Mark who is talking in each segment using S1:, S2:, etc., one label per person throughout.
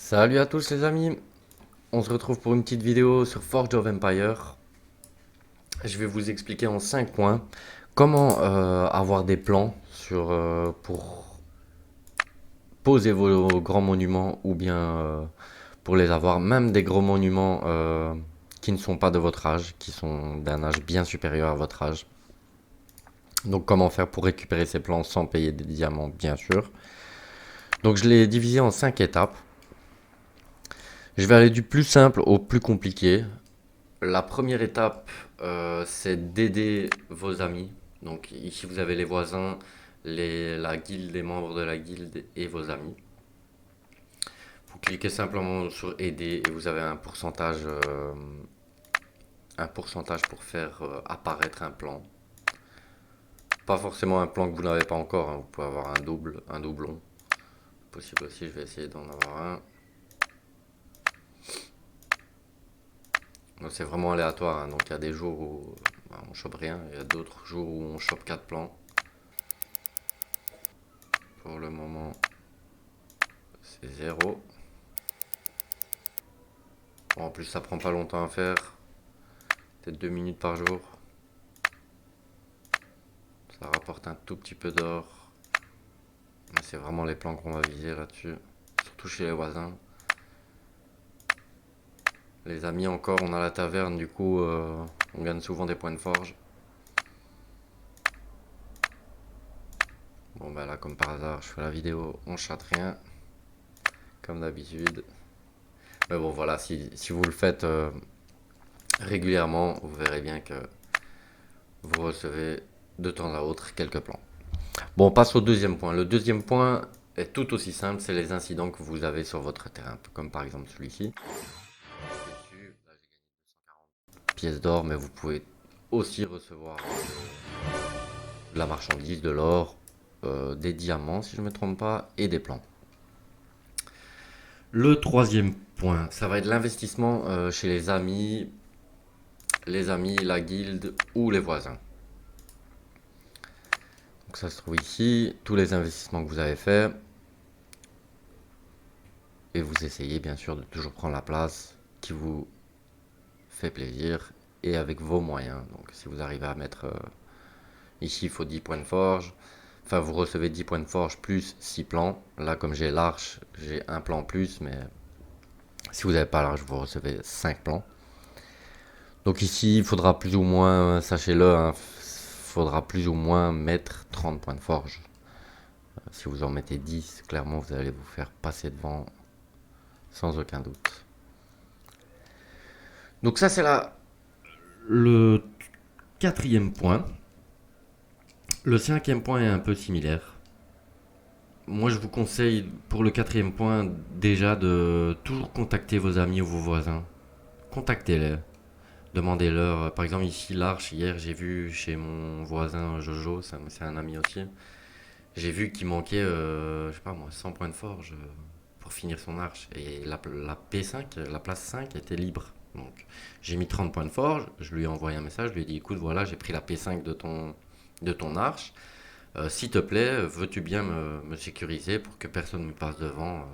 S1: Salut à tous les amis, on se retrouve pour une petite vidéo sur Forge of Empire. Je vais vous expliquer en 5 points comment avoir des plans pour poser vos grands monuments ou bien pour les avoir, même des gros monuments qui ne sont pas de votre âge, qui sont d'un âge bien supérieur à votre âge. Donc comment faire pour récupérer ces plans sans payer des diamants bien sûr. Donc je l'ai divisé en 5 étapes. Je vais aller du plus simple au plus compliqué. La première étape, c'est d'aider vos amis. Donc ici, vous avez les voisins, la guilde, les membres de la guilde et vos amis. Vous cliquez simplement sur aider et vous avez un pourcentage pour faire apparaître un plan. Pas forcément un plan que vous n'avez pas encore, hein. Vous pouvez avoir un doublon. Possible aussi, je vais essayer d'en avoir un. Donc c'est vraiment aléatoire, hein. Donc il y a des jours où on chope rien, il y a d'autres jours où on chope 4 plans. Pour le moment, c'est 0. Bon, en plus, ça prend pas longtemps à faire. Peut-être 2 minutes par jour. Ça rapporte un tout petit peu d'or. Mais c'est vraiment les plans qu'on va viser là-dessus. Surtout chez les voisins. Les amis encore, on a la taverne, du coup, on gagne souvent des points de forge. Bon, bah là, comme par hasard, je fais la vidéo, on chatte rien. Comme d'habitude. Mais bon, voilà, si vous le faites régulièrement, vous verrez bien que vous recevez de temps à autre quelques plans. Bon, on passe au deuxième point. Le deuxième point est tout aussi simple, c'est les incidents que vous avez sur votre terrain, comme par exemple celui-ci. Pièces d'or, mais vous pouvez aussi recevoir de la marchandise, de l'or, des diamants si je ne me trompe pas, et des plans. Le troisième point, ça va être l'investissement chez les amis, la guilde ou les voisins. Donc ça se trouve ici, tous les investissements que vous avez faits. Et vous essayez bien sûr de toujours prendre la place qui vous fait plaisir et avec vos moyens. Donc si vous arrivez à mettre ici, il faut 10 points de forge. Enfin, vous recevez 10 points de forge plus 6 plans. Là, comme j'ai l'arche, j'ai un plan plus, mais si vous n'avez pas l'arche, vous recevez 5 plans. Donc ici, il faudra plus ou moins, sachez-le, hein, faudra plus ou moins mettre 30 points de forge. Si vous en mettez 10, clairement, vous allez vous faire passer devant sans aucun doute. Donc ça, c'est le quatrième point. Le cinquième point est un peu similaire. Moi, je vous conseille pour le quatrième point déjà de toujours contacter vos amis ou vos voisins. Contactez-les. Demandez-leur. Par exemple, ici, l'Arche, hier, j'ai vu chez mon voisin Jojo, c'est un ami aussi. J'ai vu qu'il manquait, je sais pas moi, 100 points de forge pour finir son arche. Et la P5, la place 5 était libre. Donc, j'ai mis 30 points de forge. Je lui ai envoyé un message. Je lui ai dit écoute, voilà, j'ai pris la P5 de ton arche. S'il te plaît, veux-tu bien me sécuriser pour que personne ne me passe devant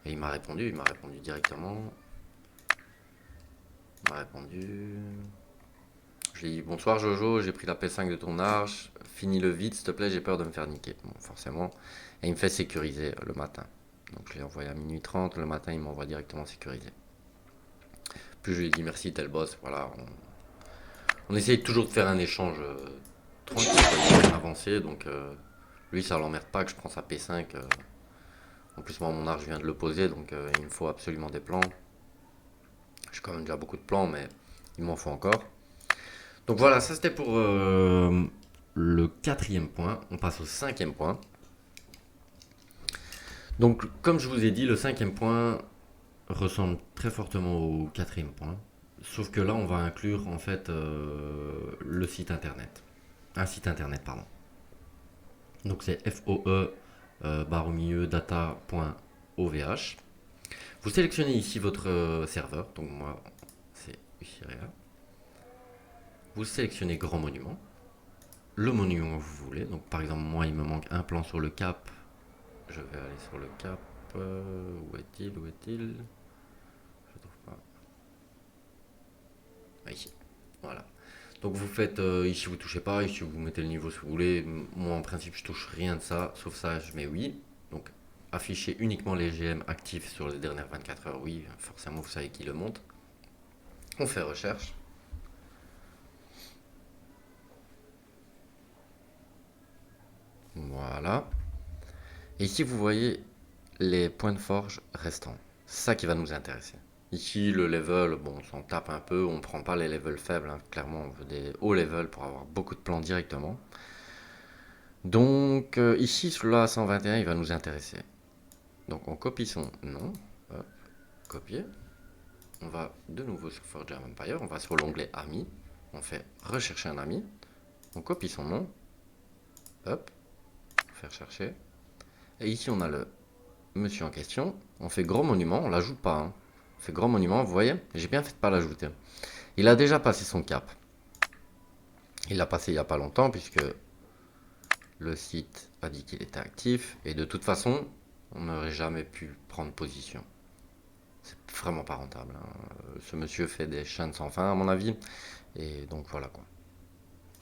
S1: Et il m'a répondu directement. Il m'a répondu. Je lui ai dit bonsoir Jojo, j'ai pris la P5 de ton arche, finis-le vite s'il te plaît, j'ai peur de me faire niquer. Bon, forcément. Et il me fait sécuriser le matin. Donc je l'ai envoyé à minuit 30, le matin il m'envoie directement sécuriser. Puis je lui ai dit merci tel boss, voilà. On essaye toujours de faire un échange tranquille, avancé, donc lui ça l'emmerde pas que je prends sa P5. En plus, moi, mon arche, je viens de le poser, donc il me faut absolument des plans. J'ai quand même déjà beaucoup de plans, mais il m'en faut encore. Donc voilà, ça c'était pour le quatrième point. On passe au cinquième point. Donc, comme je vous ai dit, le cinquième point ressemble très fortement au quatrième point. Sauf que là, on va inclure en fait le site internet. Un site internet, pardon. Donc c'est FOE barre au milieu data.ovh. Vous sélectionnez ici votre serveur, donc moi c'est Usiria. Vous sélectionnez grand monument, le monument que vous voulez. Donc par exemple moi il me manque un plan sur le cap, je vais aller sur le cap. où est-il? Où est-il? Je trouve pas. Ah, ici. Voilà. Donc vous faites ici vous touchez pas, ici vous mettez le niveau si vous voulez. Moi en principe je touche rien de ça, sauf ça je mets oui. Donc afficher uniquement les GM actifs sur les dernières 24 heures, oui, forcément vous savez qui le monte. On fait recherche. Voilà. Et ici vous voyez les points de forge restants. C'est ça qui va nous intéresser. Ici, le level, bon, on s'en tape un peu, on prend pas les levels faibles, hein. Clairement, on veut des hauts levels pour avoir beaucoup de plans directement. Donc, ici, celui-là à 121, il va nous intéresser. Donc, on copie son nom, hop, copier. On va de nouveau sur Forge Empire, on va sur l'onglet Ami, on fait rechercher un ami, on copie son nom, hop, faire chercher. Et ici, on a le monsieur en question, on fait gros monument, on l'ajoute pas, hein. On fait grand monument, vous voyez, j'ai bien fait de pas l'ajouter. Il a déjà passé son cap. Il l'a passé il n'y a pas longtemps puisque le site a dit qu'il était actif et de toute façon, on n'aurait jamais pu prendre position. C'est vraiment pas rentable, hein. Ce monsieur fait des chaînes sans fin à mon avis et donc voilà quoi.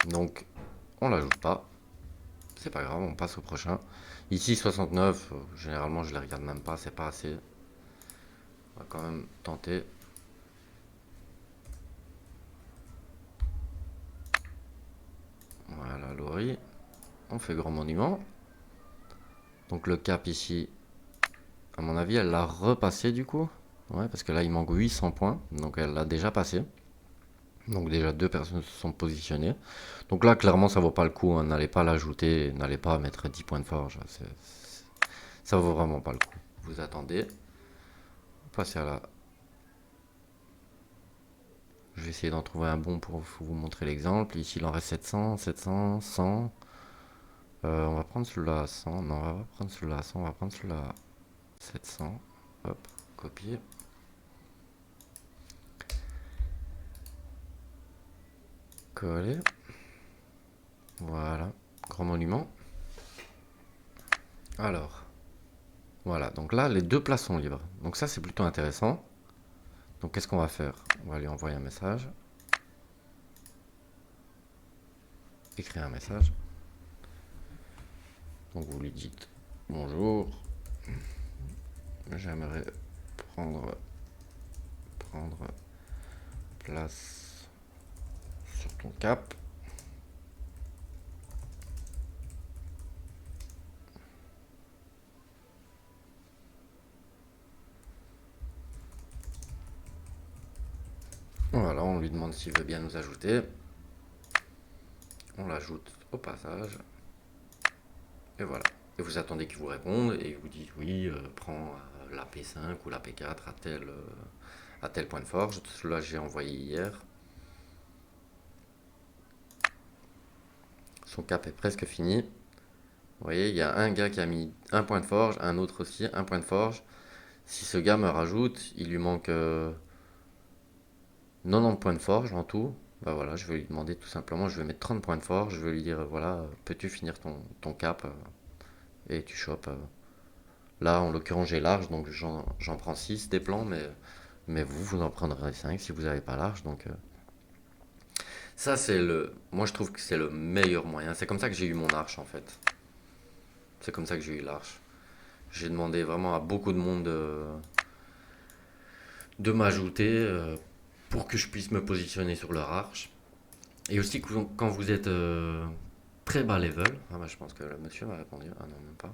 S1: Donc on l'ajoute pas, c'est pas grave, on passe au prochain. Ici 69, généralement je les regarde même pas, c'est pas assez. On va quand même tenter. Voilà Laurie, on fait grand monument. Donc le cap ici, à mon avis, elle l'a repassé du coup. Ouais, parce que là, il manque 800 points. Donc elle l'a déjà passé. Donc déjà, deux personnes se sont positionnées. Donc là, clairement, ça vaut pas le coup, hein. N'allez pas l'ajouter. N'allez pas mettre 10 points de forge. Ça vaut vraiment pas le coup. Vous attendez. Passez à la... Je vais essayer d'en trouver un bon pour vous montrer l'exemple. Ici, il en reste 700, 700, 100. On va prendre celui-là à 100. Non, on va pas prendre celui-là à 100. On va prendre celui-là à 700. Hop, copier. Coller. Voilà, grand monument. Alors, voilà, donc là, les deux places sont libres. Donc ça, c'est plutôt intéressant. Donc qu'est-ce qu'on va faire? On va lui envoyer un message. Écrire un message. Donc vous lui dites bonjour. J'aimerais prendre place sur ton cap. Voilà, on lui demande s'il veut bien nous ajouter. On l'ajoute au passage. Et voilà. Et vous attendez qu'il vous réponde et il vous dit oui, prends la P5 ou la P4 à tel point de forge. Celui-là, j'ai envoyé hier. Son cap est presque fini. Vous voyez, il y a un gars qui a mis un point de forge, un autre aussi, un point de forge. Si ce gars me rajoute, il lui manque 90 points de forge en tout. Bah voilà, je vais lui demander tout simplement, je vais mettre 30 points de forge, je vais lui dire voilà, peux-tu finir ton cap et tu chopes. Là, en l'occurrence, j'ai large, donc j'en prends 6 des plans, mais vous en prendrez 5 si vous n'avez pas large. Donc ça, moi je trouve que c'est le meilleur moyen. C'est comme ça que j'ai eu mon arche en fait. C'est comme ça que j'ai eu l'arche. J'ai demandé vraiment à beaucoup de monde de m'ajouter pour que je puisse me positionner sur leur arche. Et aussi quand vous êtes très bas level, ah bah, je pense que le monsieur m'a répondu, ah non même pas.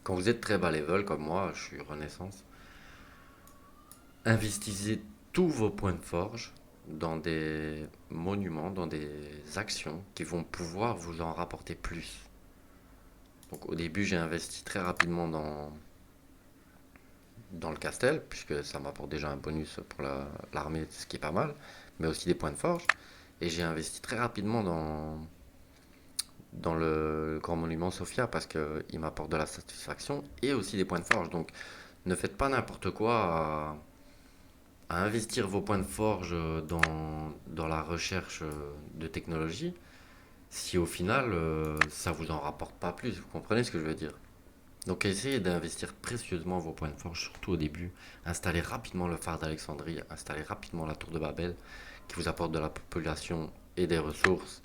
S1: Quand vous êtes très bas level comme moi, je suis Renaissance, investissez tous vos points de forge dans des monuments, dans des actions qui vont pouvoir vous en rapporter plus. Donc au début j'ai investi très rapidement dans le castel, puisque ça m'apporte déjà un bonus pour l'armée, ce qui est pas mal, mais aussi des points de forge. Et j'ai investi très rapidement dans le grand monument Sophia, parce qu'il m'apporte de la satisfaction et aussi des points de forge. Donc ne faites pas n'importe quoi à investir vos points de forge dans la recherche de technologie, si au final ça vous en rapporte pas plus. Vous comprenez ce que je veux dire? Donc essayez d'investir précieusement vos points de force, surtout au début. Installez rapidement le phare d'Alexandrie, installez rapidement la tour de Babel, qui vous apporte de la population et des ressources,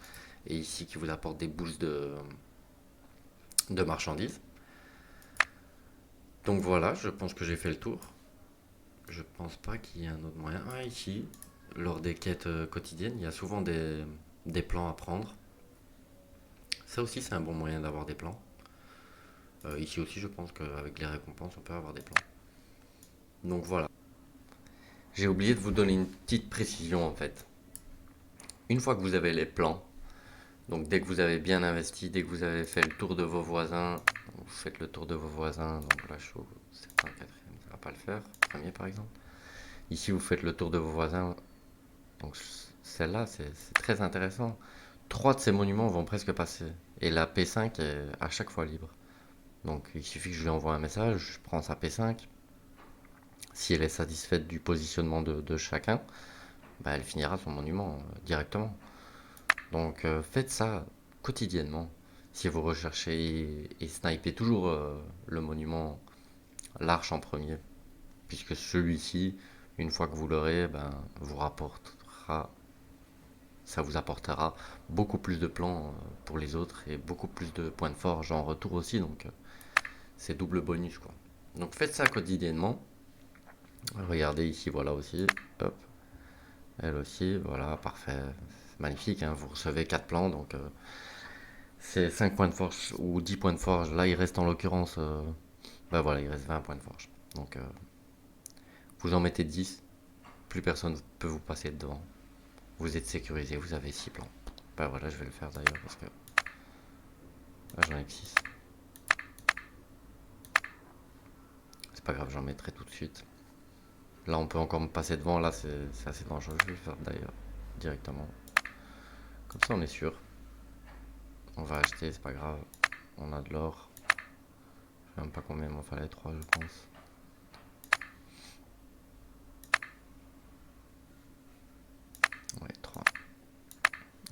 S1: et ici qui vous apporte des boosts de marchandises. Donc voilà, je pense que j'ai fait le tour. Je pense pas qu'il y ait un autre moyen. Ah, ici, lors des quêtes quotidiennes, il y a souvent des plans à prendre. Ça aussi, c'est un bon moyen d'avoir des plans. Ici aussi, je pense qu'avec les récompenses, on peut avoir des plans. Donc voilà. J'ai oublié de vous donner une petite précision en fait. Une fois que vous avez les plans, donc dès que vous avez bien investi, dès que vous avez fait le tour de vos voisins, vous faites le tour de vos voisins, donc là je suis au 74e, ça va pas le faire, premier par exemple. Ici vous faites le tour de vos voisins, donc celle-là c'est très intéressant. Trois de ces monuments vont presque passer, et la P5 est à chaque fois libre. Donc il suffit que je lui envoie un message, je prends sa P5, si elle est satisfaite du positionnement de chacun, bah, elle finira son monument directement. Donc faites ça quotidiennement. Si vous recherchez et snipez toujours le monument, l'arche en premier, puisque celui-ci, une fois que vous l'aurez, ben, vous rapportera, ça vous apportera beaucoup plus de plans pour les autres et beaucoup plus de points de forge en retour aussi, donc c'est double bonus quoi. Donc faites ça quotidiennement. Regardez ici, voilà aussi, hop, elle aussi, voilà, parfait, c'est magnifique, hein, vous recevez 4 plans, donc c'est 5 points de forge ou 10 points de forge. Là, il reste en l'occurrence. Bah voilà, il reste 20 points de forge. Donc, vous en mettez 10, plus personne peut vous passer devant. Vous êtes sécurisé, vous avez 6 plans. Bah voilà, je vais le faire d'ailleurs parce que là, j'en ai que 6. C'est pas grave, j'en mettrai tout de suite. Là, on peut encore me passer devant. Là, c'est assez dangereux. Je vais le faire d'ailleurs directement. Comme ça, on est sûr. On va acheter, c'est pas grave. On a de l'or. Je sais même pas combien il m'en fallait, 3 je pense. Ouais, 3.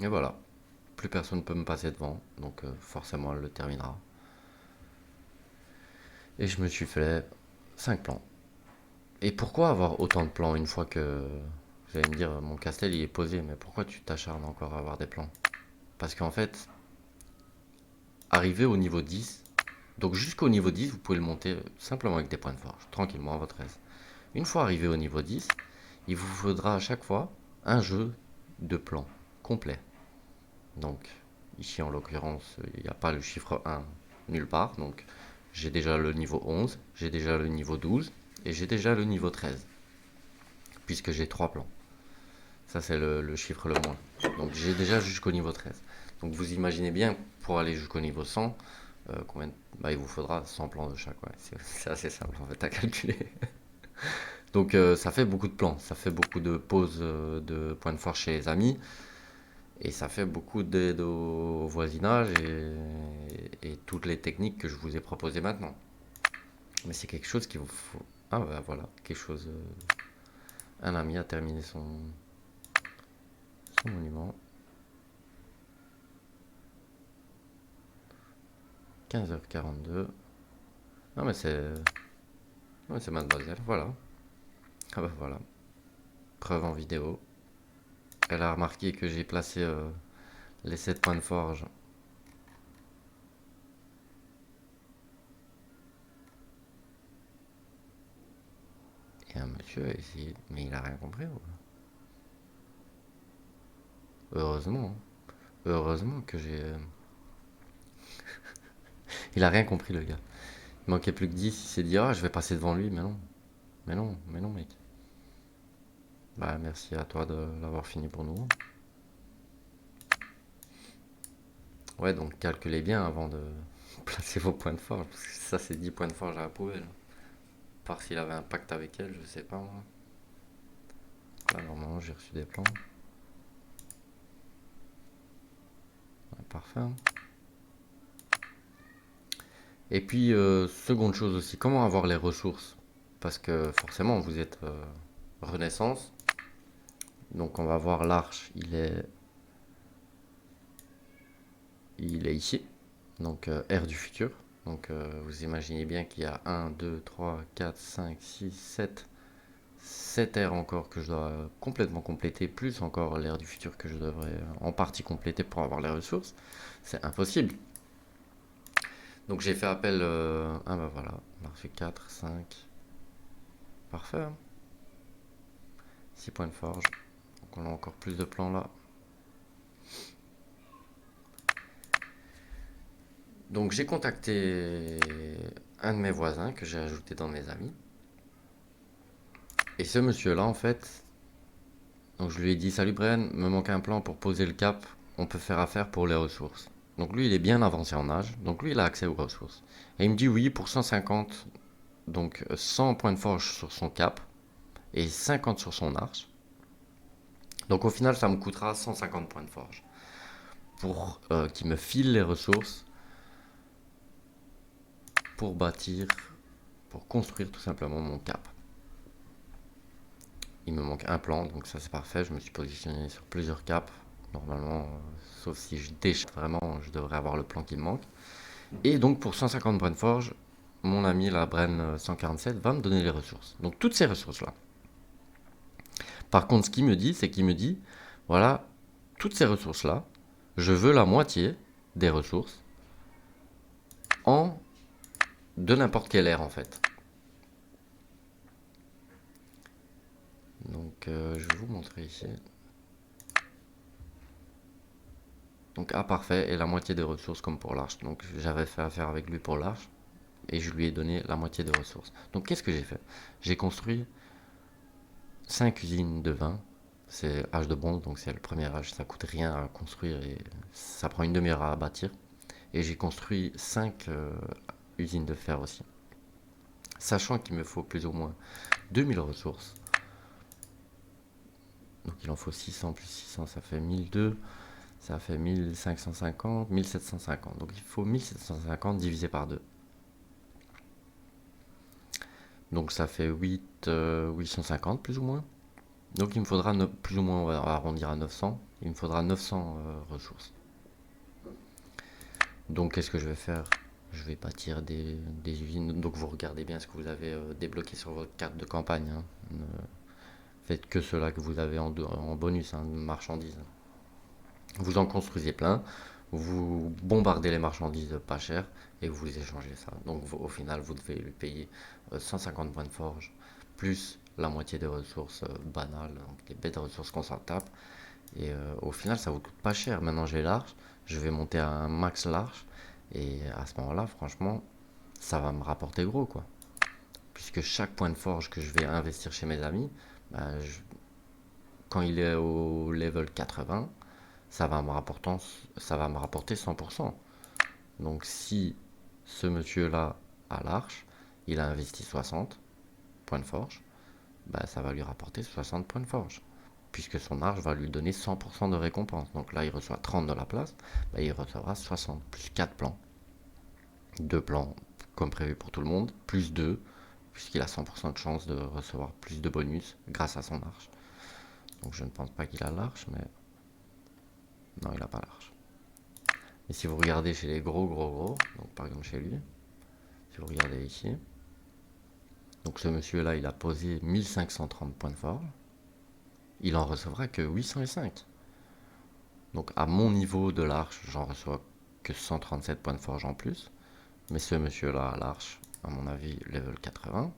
S1: Et voilà. Plus personne ne peut me passer devant, donc forcément elle le terminera. Et je me suis fait 5 plans. Et pourquoi avoir autant de plans une fois que... Vous allez me dire, mon castel il est posé, mais pourquoi tu t'acharnes encore à avoir des plans? Parce qu'en fait, arrivé au niveau 10, donc jusqu'au niveau 10, vous pouvez le monter simplement avec des points de forge, tranquillement à votre aise. Une fois arrivé au niveau 10, il vous faudra à chaque fois un jeu de plans complet. Donc ici en l'occurrence, il n'y a pas le chiffre 1 nulle part, donc j'ai déjà le niveau 11, j'ai déjà le niveau 12 et j'ai déjà le niveau 13, puisque j'ai 3 plans. Ça c'est le chiffre le moins. Donc j'ai déjà jusqu'au niveau 13. Donc vous imaginez bien, pour aller jusqu'au niveau 100, combien bah, il vous faudra 100 plans de chaque. Ouais. C'est assez simple en fait à calculer. Donc ça fait beaucoup de plans, ça fait beaucoup de pauses de points de force chez les amis. Et ça fait beaucoup d'aide au voisinage et toutes les techniques que je vous ai proposées maintenant. Mais c'est quelque chose qu'il vous faut. Ah bah voilà, quelque chose. Un ami a terminé son monument. 15h42. Non mais c'est. Ouais, c'est mademoiselle, voilà. Ah bah voilà. Preuve en vidéo. Elle a remarqué que j'ai placé les 7 points de forge. Et un monsieur a essayé. Mais il a rien compris. Ouais. Heureusement. Heureusement que j'ai. Il a rien compris le gars. Il manquait plus que 10, il s'est dit ah je vais passer devant lui, mais non. Mais non, mais non mec. Bah merci à toi de l'avoir fini pour nous. Ouais donc calculez bien avant de placer vos points de forge, parce que ça c'est 10 points de forge à la poubelle. Part s'il avait un pacte avec elle, je sais pas moi. Là normalement j'ai reçu des plans. Ouais, parfait. Et puis seconde chose aussi, comment avoir les ressources? Parce que forcément vous êtes Renaissance. Donc on va voir l'arche, il est ici. Donc ère du futur. Donc vous imaginez bien qu'il y a 1, 2, 3, 4, 5, 6, 7 aires encore que je dois complètement compléter, plus encore l'ère du futur que je devrais en partie compléter pour avoir les ressources. C'est impossible. Donc j'ai fait appel... ah bah voilà, on a reçu 4, 5. Parfait. Hein. 6 points de forge. Donc on a encore plus de plans là. Donc j'ai contacté un de mes voisins que j'ai ajouté dans mes amis. Et ce monsieur-là, en fait, donc je lui ai dit, salut Bren, me manque un plan pour poser le cap, on peut faire affaire pour les ressources. Donc lui, il est bien avancé en âge, donc lui, il a accès aux ressources. Et il me dit oui pour 150, donc 100 points de forge sur son cap et 50 sur son arche. Donc au final, ça me coûtera 150 points de forge pour qu'il me file les ressources pour bâtir, pour construire tout simplement mon cap. Il me manque un plan, donc ça c'est parfait. Je me suis positionné sur plusieurs caps. Normalement, sauf si je déchire vraiment, je devrais avoir le plan qui me manque. Et donc pour 150 Bren Forge, mon ami la Bren 147 va me donner les ressources. Donc toutes ces ressources-là. Par contre, ce qu'il me dit, c'est qu'il me dit, voilà, toutes ces ressources-là, je veux la moitié des ressources en de n'importe quelle ère en fait. Donc je vais vous montrer ici. Donc ah parfait, et la moitié des ressources comme pour l'arche. Donc j'avais fait affaire avec lui pour l'arche. Et je lui ai donné la moitié des ressources. Donc qu'est-ce que j'ai fait? J'ai construit 5 usines de vin. C'est âge de bronze, donc c'est le premier âge. Ça coûte rien à construire et ça prend une demi-heure à bâtir. Et j'ai construit 5 usines de fer aussi. Sachant qu'il me faut plus ou moins 2000 ressources. Donc il en faut 600 plus 600, ça fait 1002. Ça fait 1550, 1750. Donc il faut 1750 divisé par 2. Donc ça fait 850 plus ou moins. Donc il me faudra plus ou moins, on va arrondir à 900, il me faudra 900 ressources. Donc qu'est-ce que je vais faire? Je vais bâtir des usines. Donc vous regardez bien ce que vous avez débloqué sur votre carte de campagne. Hein. Ne faites que cela que vous avez en bonus, hein, de marchandises. Vous en construisez plein, vous bombardez les marchandises pas chères et vous échangez ça. Donc au final, vous devez lui payer 150 points de forge, plus la moitié des ressources banales, donc des bêtes de ressources qu'on s'en tape. Et au final, ça vous coûte pas cher. Maintenant, j'ai l'arche, je vais monter à un max l'arche. Et à ce moment-là, franchement, ça va me rapporter gros, quoi. Puisque chaque point de forge que je vais investir chez mes amis, bah, quand il est au level 80, ça va me rapporter 100%. Donc si ce monsieur-là a l'arche, il a investi 60 points de forge, bah, ça va lui rapporter 60 points de forge. Puisque son arche va lui donner 100% de récompense. Donc là, il reçoit 30 dans la place, bah, il recevra 60, plus 4 plans. 2 plans comme prévu pour tout le monde, plus 2, puisqu'il a 100% de chance de recevoir plus de bonus grâce à son arche. Donc je ne pense pas qu'il a l'arche, mais... Non, il n'a pas l'arche. Et si vous regardez chez les gros, donc par exemple chez lui, si vous regardez ici, donc ce monsieur-là, il a posé 1530 points de forge, il en recevra que 805. Donc à mon niveau de l'arche, j'en reçois que 137 points de forge en plus. Mais ce monsieur-là, à l'arche, à mon avis, level 80,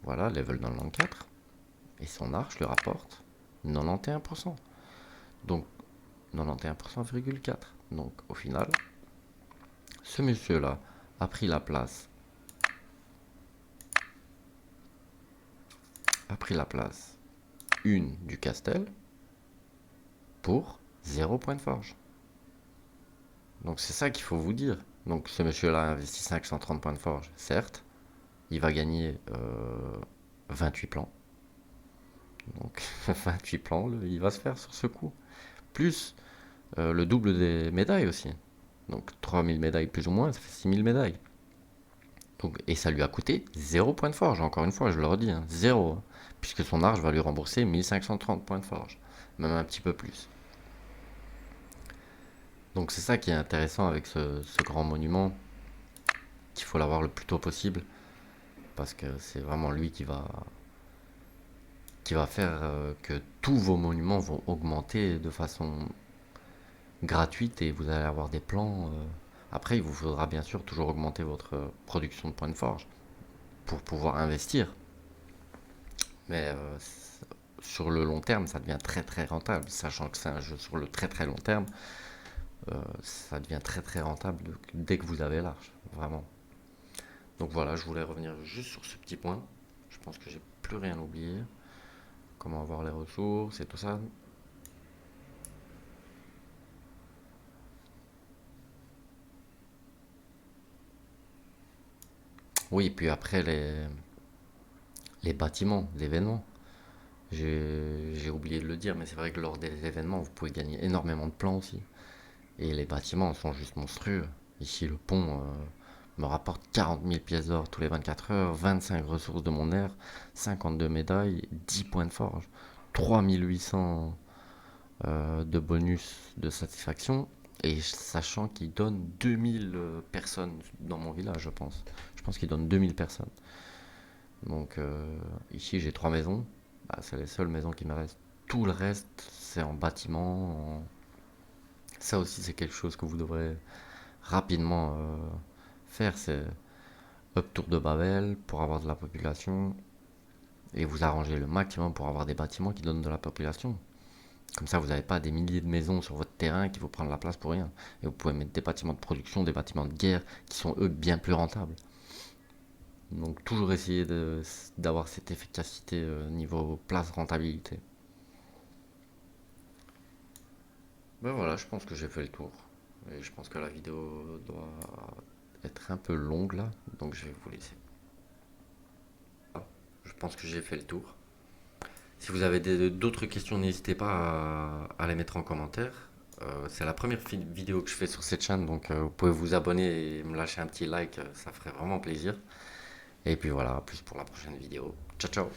S1: voilà, level 94, et son arche lui rapporte 91%. Donc 91,4%. Donc au final, ce monsieur-là a pris la place une du Castel pour 0 point de forge. Donc c'est ça qu'il faut vous dire. Donc ce monsieur-là a investi 530 points de forge, certes, il va gagner 28 plans. Donc 28 plans, il va se faire sur ce coup. Plus le double des médailles aussi. Donc 3000 médailles plus ou moins, ça fait 6000 médailles. Donc, et ça lui a coûté 0 point de forge, encore une fois, je le redis, hein, 0. Hein, puisque son arche va lui rembourser 1530 points de forge, même un petit peu plus. Donc c'est ça qui est intéressant avec ce grand monument, qu'il faut l'avoir le plus tôt possible parce que c'est vraiment lui qui va faire que tous vos monuments vont augmenter de façon gratuite et vous allez avoir des plans. Après, il vous faudra bien sûr toujours augmenter votre production de points de forge pour pouvoir investir. Mais sur le long terme, ça devient très très rentable, sachant que c'est un jeu sur le très très long terme. Ça devient très très rentable dès que vous avez l'âge, vraiment. Donc voilà, je voulais revenir juste sur ce petit point. Je pense que j'ai plus rien oublié. Comment avoir les ressources et tout ça. Oui, puis après les bâtiments, l'événement. J'ai oublié de le dire, mais c'est vrai que lors des événements, vous pouvez gagner énormément de plans aussi. Et les bâtiments sont juste monstrueux. Ici, le pont me rapporte 40 000 pièces d'or tous les 24 heures, 25 ressources de mon air, 52 médailles, 10 points de forge, 3800 de bonus de satisfaction. Et sachant qu'il donne 2000 personnes dans mon village, je pense. Je pense qu'il donne 2000 personnes. Donc ici, j'ai 3 maisons. Bah, c'est les seules maisons qui me restent. Tout le reste, c'est en bâtiment. Ça aussi, c'est quelque chose que vous devrez rapidement faire. C'est up Tour de Babel pour avoir de la population. Et vous arrangez le maximum pour avoir des bâtiments qui donnent de la population. Comme ça, vous n'avez pas des milliers de maisons sur votre terrain qui vous prennent la place pour rien. Et vous pouvez mettre des bâtiments de production, des bâtiments de guerre qui sont eux bien plus rentables. Donc toujours essayer d'avoir cette efficacité niveau place rentabilité. Ben voilà, je pense que j'ai fait le tour. Et je pense que la vidéo doit être un peu longue là, donc je vais vous laisser. Je pense que j'ai fait le tour. Si vous avez d'autres questions, n'hésitez pas à les mettre en commentaire. C'est la première vidéo que je fais sur cette chaîne, donc vous pouvez vous abonner et me lâcher un petit like, ça ferait vraiment plaisir. Et puis voilà, à plus pour la prochaine vidéo. Ciao ciao.